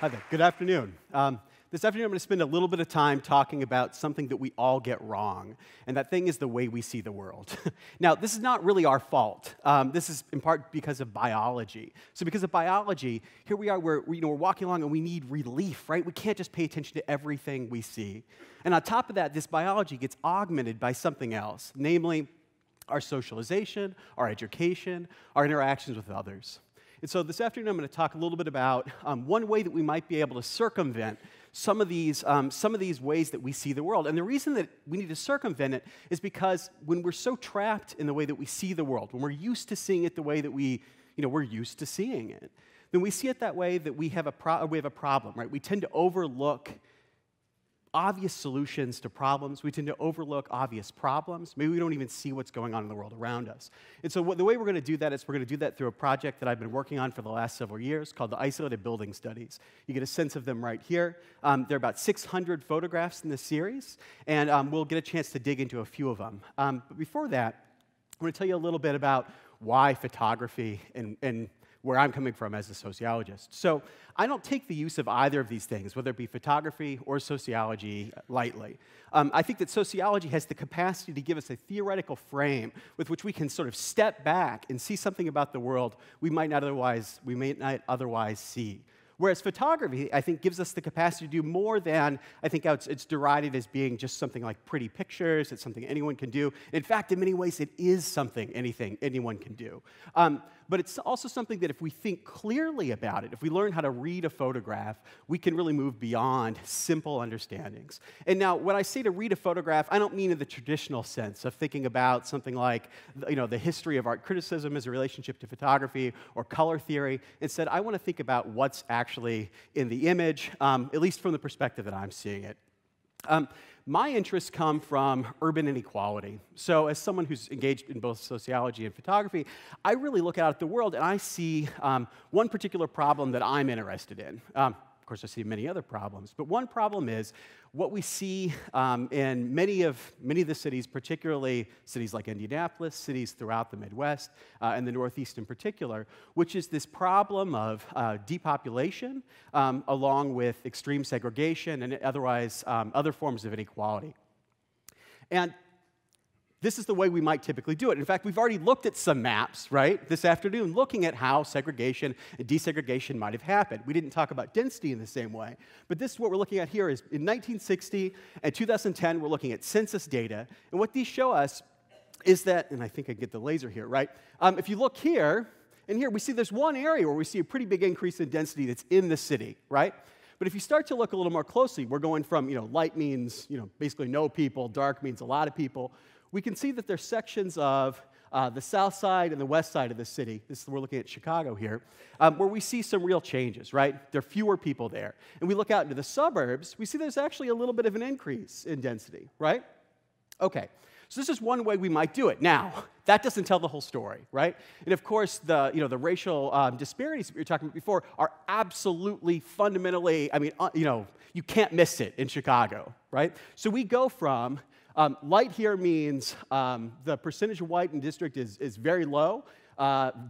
Hi there. Good afternoon. This afternoon, I'm going to spend a little bit of time talking about something that we all get wrong, and that thing is the way we see the world. Now, this is not really our fault. This is in part because of biology. So because of biology, here we are, we're walking along and we need relief, right? We can't just pay attention to everything we see. And on top of that, this biology gets augmented by something else, namely our socialization, our education, our interactions with others. And so this afternoon, I'm going to talk a little bit about one way that we might be able to circumvent some of these ways that we see the world. And the reason that we need to circumvent it is because when we're so trapped in the way that we see the world, when we're used to seeing it the way that we're used to seeing it, then we see it that way that we have a problem, right? We tend to overlook obvious solutions to problems. We tend to overlook obvious problems. Maybe we don't even see what's going on in the world around us. And so the way we're going to do that is we're going to do that through a project that I've been working on for the last several years called the Isolated Building Studies. You get a sense of them right here. There are about 600 photographs in this series, and we'll get a chance to dig into a few of them. But before that, I'm going to tell you a little bit about why photography and where I'm coming from as a sociologist. So I don't take the use of either of these things, whether it be photography or sociology, lightly. I think that sociology has the capacity to give us a theoretical frame with which we can sort of step back and see something about the world we may not otherwise see. Whereas photography, I think, gives us the capacity to do more than, I think it's derided as being just something like pretty pictures. It's something anyone can do. In fact, in many ways, it is something anyone can do. But it's also something that if we think clearly about it, if we learn how to read a photograph, we can really move beyond simple understandings. And now, when I say to read a photograph, I don't mean in the traditional sense of thinking about something like, the history of art criticism as a relationship to photography or color theory. Instead, I want to think about what's actually in the image, at least from the perspective that I'm seeing it. My interests come from urban inequality. So as someone who's engaged in both sociology and photography, I really look out at the world and I see one particular problem that I'm interested in. Of course, I see many other problems, but one problem is what we see in many of the cities, particularly cities like Indianapolis, cities throughout the Midwest, and the Northeast in particular, which is this problem of depopulation along with extreme segregation and otherwise other forms of inequality. And this is the way we might typically do it. In fact, we've already looked at some maps, right, this afternoon, looking at how segregation and desegregation might have happened. We didn't talk about density in the same way, but this is what we're looking at here is in 1960 and 2010, we're looking at census data, and what these show us is that, and I think I get the laser here, right? If you look here, and here we see there's one area where we see a pretty big increase in density that's in the city, right? But if you start to look a little more closely, we're going from, light means, basically no people, dark means a lot of people. We can see that there's sections of the south side and the west side of the city, we're looking at Chicago here, where we see some real changes, right? There are fewer people there. And we look out into the suburbs, we see there's actually a little bit of an increase in density, right? Okay, so this is one way we might do it. Now, that doesn't tell the whole story, right? And of course, the racial disparities that we were talking about before are absolutely fundamentally, you can't miss it in Chicago, right? So we go from light here means the percentage of white in the district is very low.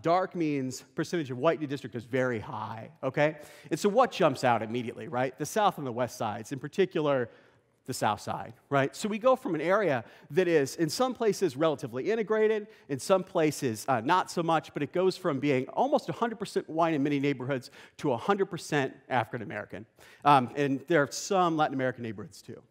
Dark means percentage of white in the district is very high, okay? And so what jumps out immediately, right? The south and the west sides, in particular, the south side, right? So we go from an area that is, in some places, relatively integrated, in some places, not so much, but it goes from being almost 100% white in many neighborhoods to 100% African American. And there are some Latin American neighborhoods, too.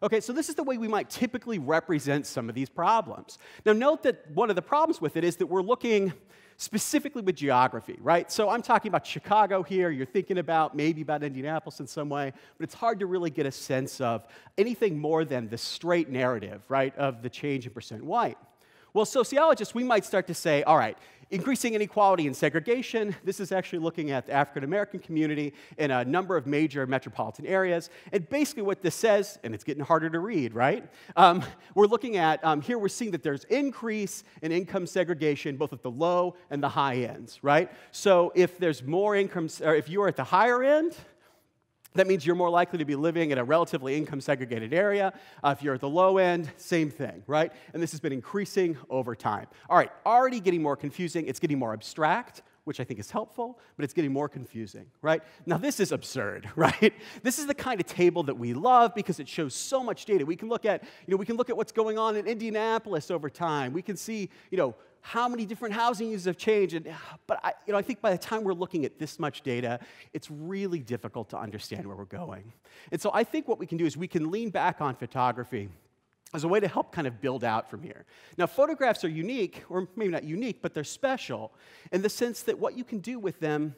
Okay, so this is the way we might typically represent some of these problems. Now, note that one of the problems with it is that we're looking specifically with geography, right? So I'm talking about Chicago here. You're thinking maybe about Indianapolis in some way, but it's hard to really get a sense of anything more than the straight narrative, right, of the change in percent white. Well, sociologists, we might start to say, all right, increasing inequality and segregation, this is actually looking at the African American community in a number of major metropolitan areas. And basically what this says, and it's getting harder to read, right? We're looking at, here we're seeing that there's increase in income segregation, both at the low and the high ends, right? So if there's more income, or if you're at the higher end, that means you're more likely to be living in a relatively income-segregated area. If you're at the low end, same thing, right? And this has been increasing over time. All right, already getting more confusing. It's getting more abstract. which I think is helpful, but it's getting more confusing, right? Now, this is absurd, right? This is the kind of table that we love because it shows so much data. We can look at, what's going on in Indianapolis over time. We can see, how many different housing uses have changed. But I think by the time we're looking at this much data, it's really difficult to understand where we're going. And so I think what we can do is we can lean back on photography as a way to help kind of build out from here. Now, photographs are unique, or maybe not unique, but they're special in the sense that what you can do with them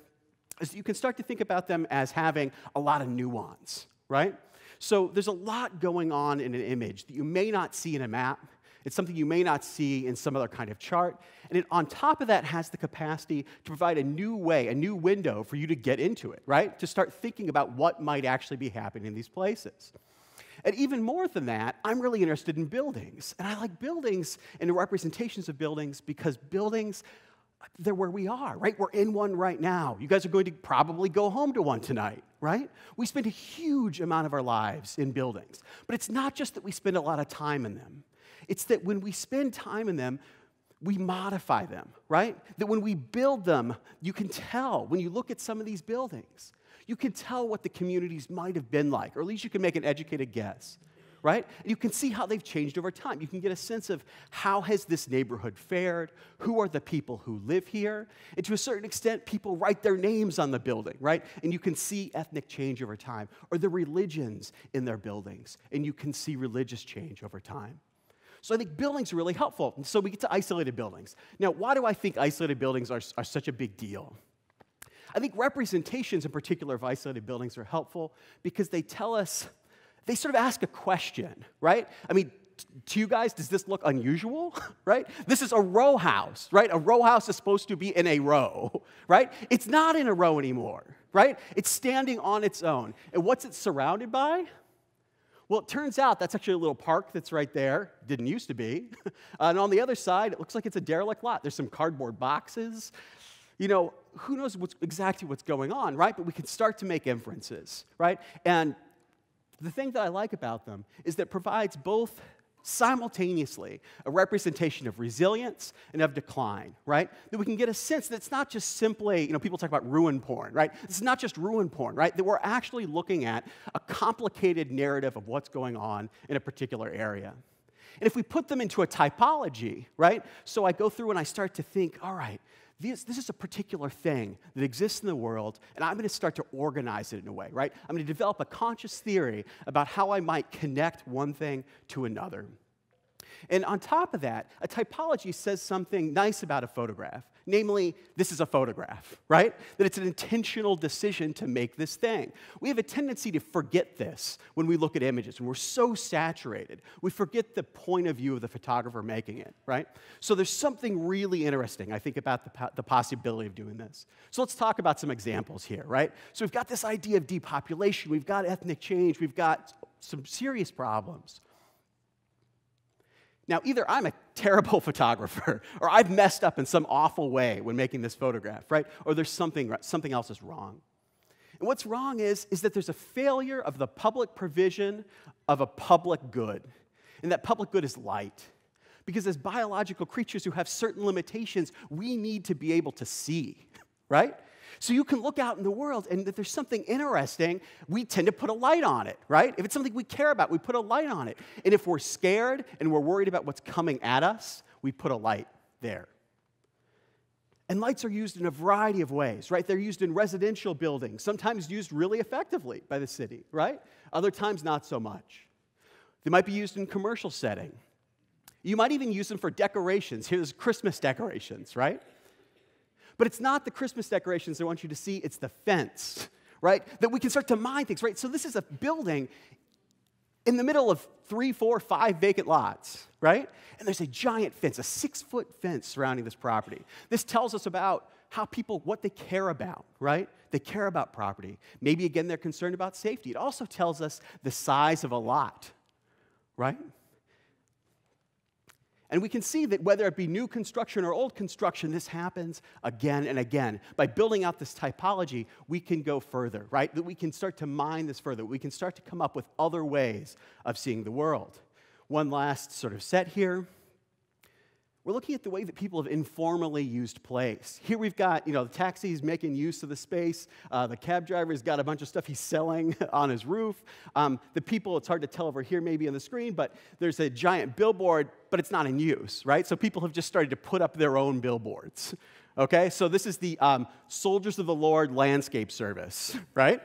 is you can start to think about them as having a lot of nuance, right? So there's a lot going on in an image that you may not see in a map. It's something you may not see in some other kind of chart. And it, on top of that, has the capacity to provide a new way, a new window for you to get into it, right? To start thinking about what might actually be happening in these places. And even more than that, I'm really interested in buildings. And I like buildings and the representations of buildings because buildings, they're where we are, right? We're in one right now. You guys are going to probably go home to one tonight, right? We spend a huge amount of our lives in buildings. But it's not just that we spend a lot of time in them. It's that when we spend time in them, we modify them, right? That when we build them, you can tell, when you look at some of these buildings, you can tell what the communities might have been like, or at least you can make an educated guess, right? And you can see how they've changed over time. You can get a sense of how has this neighborhood fared, who are the people who live here, and to a certain extent, people write their names on the building, right? And you can see ethnic change over time, or the religions in their buildings, and you can see religious change over time. So I think buildings are really helpful. And so we get to isolated buildings. Now, why do I think isolated buildings are such a big deal? I think representations in particular of isolated buildings are helpful because they tell us, they sort of ask a question, right? I mean, to you guys, does this look unusual, right? This is a row house, right? A row house is supposed to be in a row, right? It's not in a row anymore, right? It's standing on its own. And what's it surrounded by? Well, it turns out that's actually a little park that's right there. Didn't used to be. And on the other side, it looks like it's a derelict lot. There's some cardboard boxes. Who knows exactly what's going on, right? But we can start to make inferences, right? And the thing that I like about them is that it provides both simultaneously a representation of resilience and of decline, right? That we can get a sense that it's not just simply, people talk about ruin porn, right? It's not just ruin porn, right? That we're actually looking at a complicated narrative of what's going on in a particular area. And if we put them into a typology, right? So I go through and I start to think, all right, this is a particular thing that exists in the world, and I'm going to start to organize it in a way, right? I'm going to develop a conscious theory about how I might connect one thing to another. And on top of that, a typology says something nice about a photograph. Namely, this is a photograph, right? That it's an intentional decision to make this thing. We have a tendency to forget this when we look at images, and we're so saturated. We forget the point of view of the photographer making it, right? So there's something really interesting, I think, about the possibility of doing this. So let's talk about some examples here, right? So we've got this idea of depopulation, we've got ethnic change, we've got some serious problems. Now, either I'm a terrible photographer, or I've messed up in some awful way when making this photograph, right? Or there's something else is wrong. And what's wrong is that there's a failure of the public provision of a public good. And that public good is light. Because as biological creatures who have certain limitations, we need to be able to see, right? So you can look out in the world, and if there's something interesting, we tend to put a light on it, right? If it's something we care about, we put a light on it. And if we're scared and we're worried about what's coming at us, we put a light there. And lights are used in a variety of ways, right? They're used in residential buildings, sometimes used really effectively by the city, right? Other times, not so much. They might be used in commercial setting. You might even use them for decorations. Here's Christmas decorations, right? But it's not the Christmas decorations I want you to see, it's the fence, right? That we can start to mine things, right? So this is a building in the middle of 3, 4, 5 vacant lots, right? And there's a giant fence, a 6-foot fence surrounding this property. This tells us about how people, what they care about, right? They care about property. Maybe, again, they're concerned about safety. It also tells us the size of a lot, right? And we can see that whether it be new construction or old construction, this happens again and again. By building out this typology, we can go further, right? That we can start to mine this further. We can start to come up with other ways of seeing the world. One last sort of set here. we're looking at the way that people have informally used place. Here we've got, the taxi's making use of the space. The cab driver's got a bunch of stuff he's selling on his roof. The people, it's hard to tell over here maybe on the screen, but there's a giant billboard, but it's not in use, right? So people have just started to put up their own billboards, okay? So this is the Soldiers of the Lord Landscape Service, right?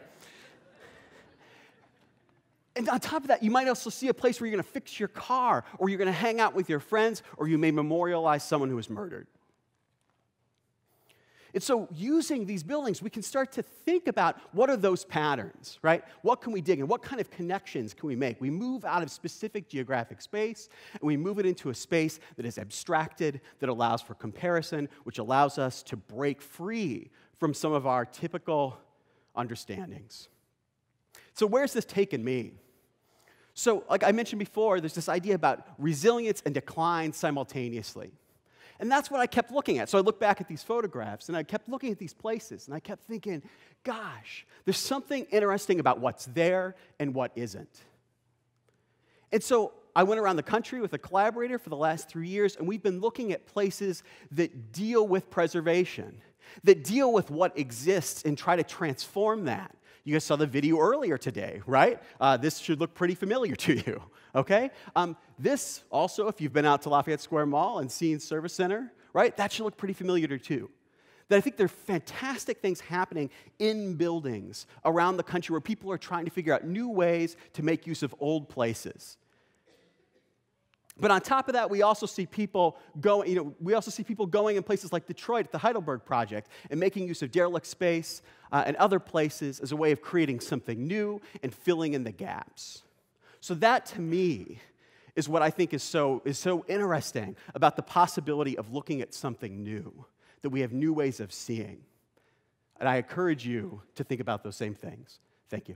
And on top of that, you might also see a place where you're going to fix your car, or you're going to hang out with your friends, or you may memorialize someone who was murdered. And so using these buildings, we can start to think about what are those patterns, right? What can we dig in? What kind of connections can we make? We move out of specific geographic space, and we move it into a space that is abstracted, that allows for comparison, which allows us to break free from some of our typical understandings. So where's this taken me? So, like I mentioned before, there's this idea about resilience and decline simultaneously. And that's what I kept looking at. So I looked back at these photographs, and I kept looking at these places, and I kept thinking, gosh, there's something interesting about what's there and what isn't. And so I went around the country with a collaborator for the last 3 years, and we've been looking at places that deal with preservation, that deal with what exists and try to transform that. You guys saw the video earlier today, right? This should look pretty familiar to you, okay? This also, if you've been out to Lafayette Square Mall and seen Service Center, right? That should look pretty familiar too. That I think there are fantastic things happening in buildings around the country where people are trying to figure out new ways to make use of old places. But on top of that, we also see people going in places like Detroit at the Heidelberg Project and making use of derelict space and other places as a way of creating something new and filling in the gaps. So that, to me, is what I think is so interesting about the possibility of looking at something new, that we have new ways of seeing. And I encourage you to think about those same things. Thank you.